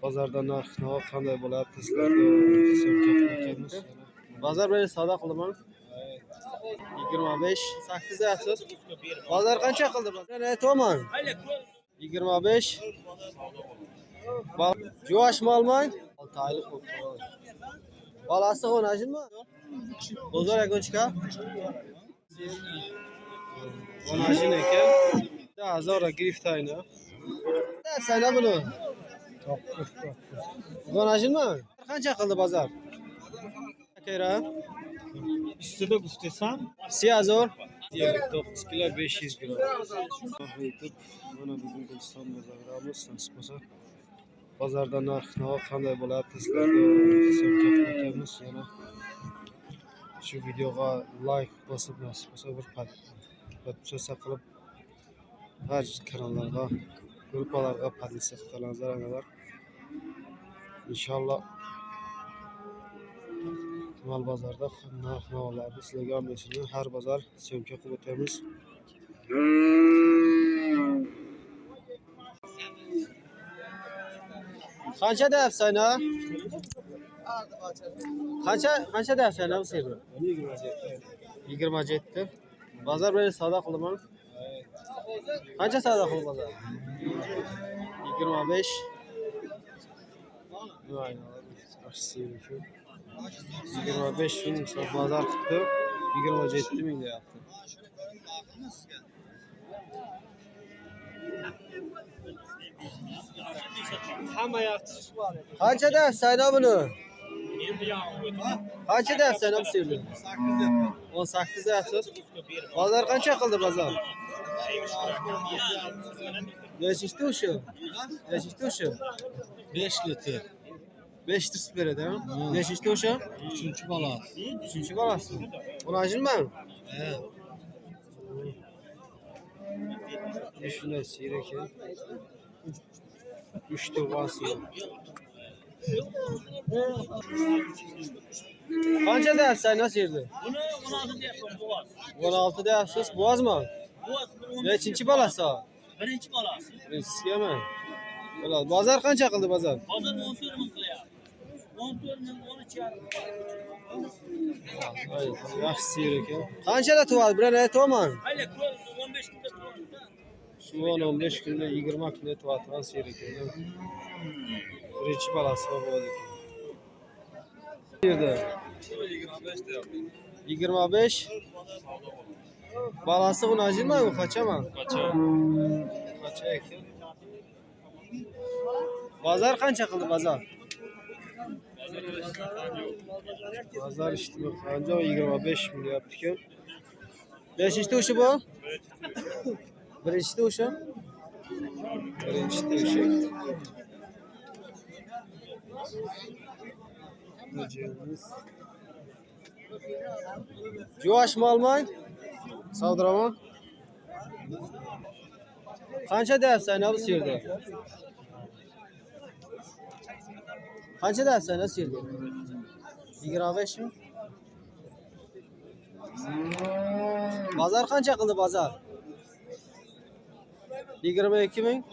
Bozorda narx-navo qanday bo'lyapti sizlarga so'kamiz. Bozor bilan savdo qilaman. 25 8 deyapsiz. Bozor qancha qildi? Bozor aytaman. 25 Juvash molmang 6 oylik bo'ldi. Balasi o'najinmi? Bozor yakunchika. O'najin ekan. Da azora griftayni. Da sana buni. O'najinmi? Qancha qildi bozor? Akira. Üstüde gustesam 3000 9 kilo 500 gram. Mana bugun Guliston bozorimiz nasibasa. Bozorda narx-navo qanday bo'lyapti sizlarga so'kamiz. Yana shu videoga like bosib nasibasa bir podpisa qilib har kanallarga, gruppalarga podpisa qilinglar. İnşallah mal bozorda narx-navolarni sizlarga olmasini har bozor syomka qilib o'tamiz. Qancha deyapsan ha? Qancha deyapsan ha bu sirni? 27. Bozor bilan savdo qilaman. Qancha savdo qildi bozor? 25. Aynen. 25 bin bozor qildi. 27 ming deyapti. hamma yaxshi bor. Qancha deyapsan buni? Qancha deyapsan bu sirni? 18 deyapsiz. Bozor qancha qildi bozor? Nechta o'sha? 5 litr. 5 litr beradi, ha? Nechta o'sha? 3-chi bola. 3-chi bolasi. O'najinmi? He. Shunday sir ekan. 3 tug'asi. Qancha deyapsan nasıl yerdi? Buni 16 deyapman, boğaz. 16 deyapsiz. Boğazmi? Boğaz Nechinchi bolasi? birinchi bolasi. Birinchisigami? Bo'ladi. Bozor qancha qildi bozor? Bozor 14 ming qilyapti. 14 ming 13 yarim. Yaxshi sir ekan. Qanchada tug'adi? Birini aytaman. Hayli 15 kunda tug'adi. Shu 15 kunda 20 kunda tug'adigan sir ekan. Birinchi bolasi bo'ladi ekan. Yerda 25 balasi o'najinmi u qachami? Qacha ekan. Bozor qancha qildi bozor? Bozor ishtimi qancha 25 ming deyapti ekan. Beshinchi o'sha bu? Birinchi o'sha? Birinchi o'sha. Juvash molmang? Savdiraman. Qancha deyapsan bu yerda? Qancha deyapsan bu yerda? 25 mi? Bozor qancha qildi bozor? 22 ming.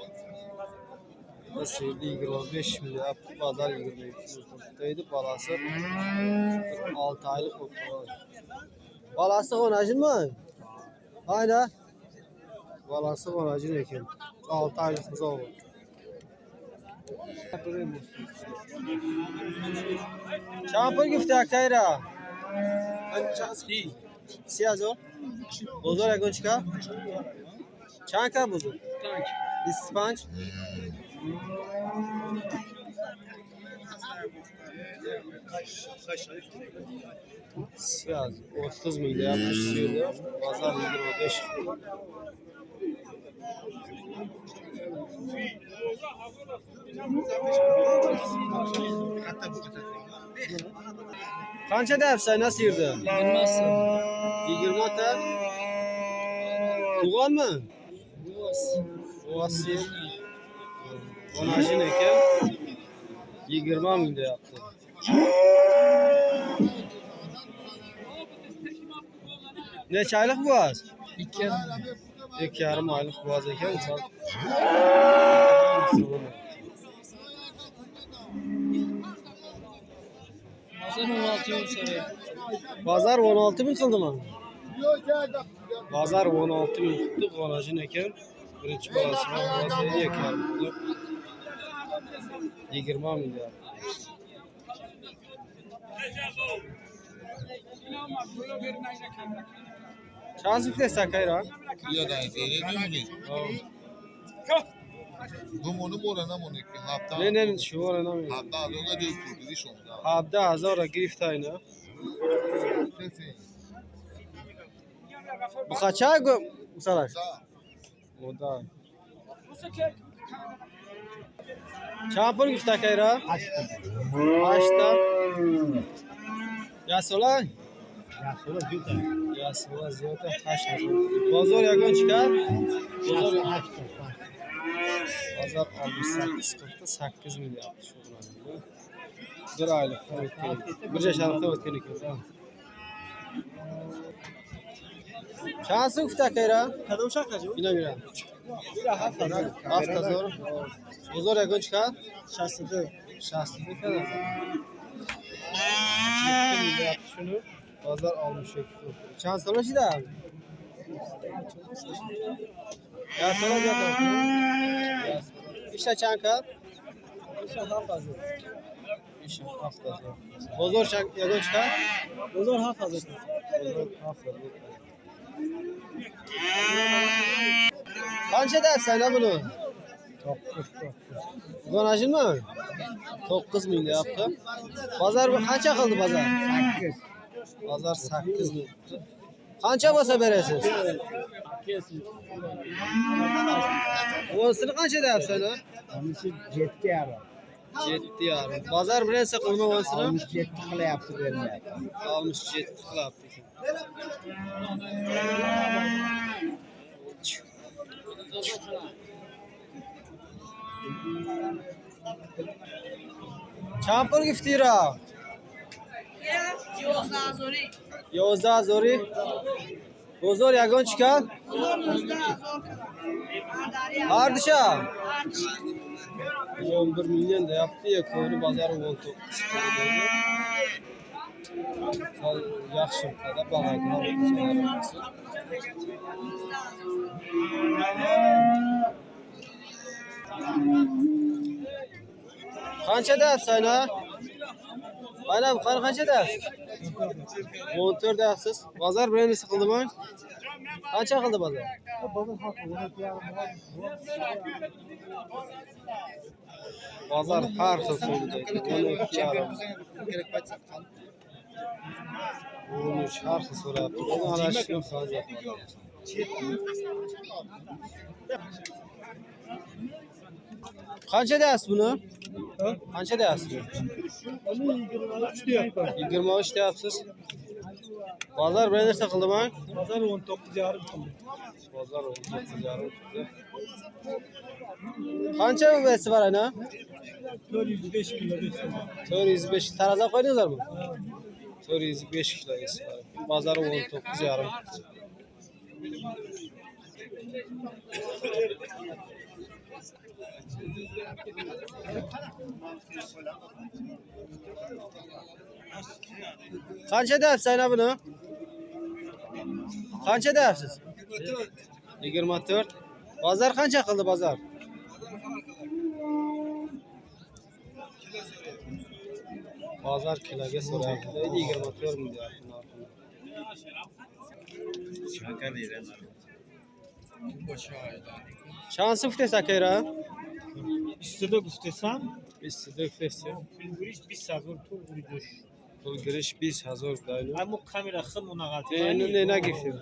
Bas 25 ming yaptı. Bozor 22 ming deydi. Balası 6 oylik bo'ldi. Balası o'najinmi? Aynen. Balası o'najin ekan. 6 oylik qiz o'g'il. Champur gifte akayra. Siyazo. Bozor yakunchika. Chanka bozor. 25. Siyaz 30 ming yapmış suyunu. Bozor 25. Qancha deyapsan nasıl yurdi? Bilmasın. 20 ta. Tug'anmi? Boğaz. O'najin ekan. 20 ming deyapti. Necha oylik boğaz? 2,5 oylik boğaz ekan. Hazır 16 yıl sonra. Bazar 16 bin kıldı mı? Bazar 16 bin tuttu. Konacın eken. Birinci balasına bazı iyi eken. 20 milyar. Şansık destek hayır ha. Ya da seyredemiyor. Gumunu morana monu ki hafta. Ne şu var ne mi? Hafta alıyorlar diyor kurdu şunda. Habda hazara grift ayna. Bu kaça salaş? O da. Çapır gifta kayra. Açta. Ya sola. Ya sola ziyade kaç hazır. Bazar yakın çıkar. Bazar 68 milyar. Bir aylık. Bir yaşalıkta ötken ekan. Şansın gifta kayra. Kadın uşak kaçı? Yine bir. Hafta zor. Bozor yakın çıkar. Şahsızlık kadar. 20 milyar şunu. Pazar almış ekti. Şans alış da abi. Ya sonra zaten. İşte çanka. İşte hafta. İşte hafta. Bozor çank yakın çıkar. Bozor hafta. Bozor hafta. Kaç edersen ha bunu? 9. Gonajın mı? 9 milyar yaptı. Pazar bu kaça kaldı pazar? 8. Pazar 8 milyar. Kaça basa beresiz? Onsunu kaç edersen ha? Almışı 7 yarım. 7 yarım. Pazar bilen sakılma onsunu? Almış 7 kıla yaptı vermeye. Almış 7 kıla yaptı. Çampır giftira. Yozda zori. Bozor yagon çıkar. Ardışa. 11 milyon da yaptı ya konu bazarı oldu. Yaxşı kadar bağlaydı. Kaça dersen ha? Aynen kaça dersin? 14 dersiz. Pazar birini sıkıldı mı? Kaça kaldı pazar? Pazar her sıkıldı. 12 yarım. Bunu şarkı sonra yaptık. Onu araştırıp fazla yapmadım. Kaça ders bunu? Kaça ders? 23 yapsız. Pazar beğenir takıldı mı? Pazar 19 yarım kaldı. Pazar 19 yarım. Kaça üvesi var ana? 405 kilo. 405 taraza koydunuzlar mı? 405 kilo üvesi var. Pazar 19 yarım. Kaça dersin ha bunu? Kaça dersiz? 24. Pazar kaça kaldı pazar? Pazar kiloga so'rayapti. 24 milyar. Şansı ftesa kayra. Üstüde güftesam. İstide ftesa. Giriş bir sazor tur giriş. Pul giriş 20,000 daylı. Ama kamera xım ona qatı. Ne gifti?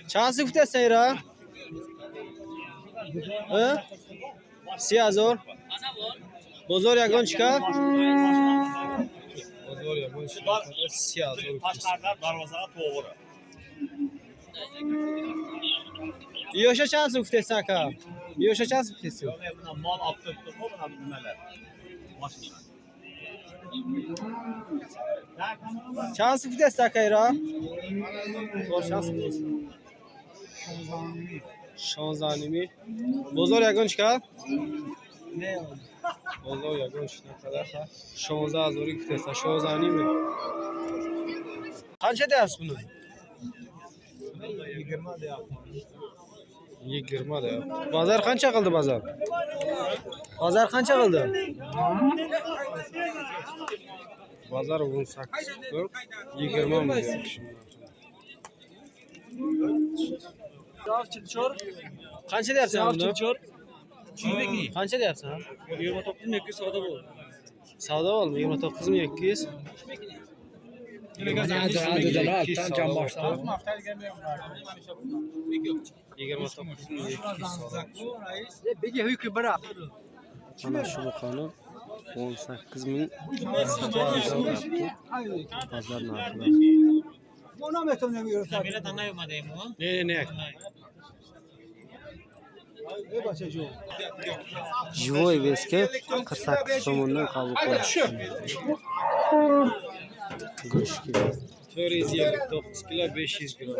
Şansı ftesa kayra. Ha? 3000. Bozor yagon çıkar. Bozor yagon çıkar. 3000. Taşlardan darvazaga to'g'ri. Yo'sha şansı ftesa ka. Yo'sha şansı ftesa. Buna mal attık buna nimalar. Mashina. Şansı ftesa kayra. Zor şansı ftesa. 16 bozor yakın çıkar. Ne oldu? Bozor yakın ne kadar ha? 16 zoru gitse 16 mi? Kaç edersin bunu? 20 de yaptım. 20 da. Bazar kaça kaldı bazar? Bazar kaça kaldı? Bazar 18 çıktı. 20 mı diyor şimdi? Kaça dersin bunu? Kaça dersin ha? 29 mu 200 sağda bu. Savda oldu 29 mu 200? Hadi de alttan can başlar. 29 mu 200 savda. Peki hükü bırak. Ana şu bakanı 18.000 pazar narxı. Ona meton diyoruz. Ne? Ne başacağım? Живой веске 48 so'mdan qabul qilish. Go'sht kilo 459 kilo 500 kilo.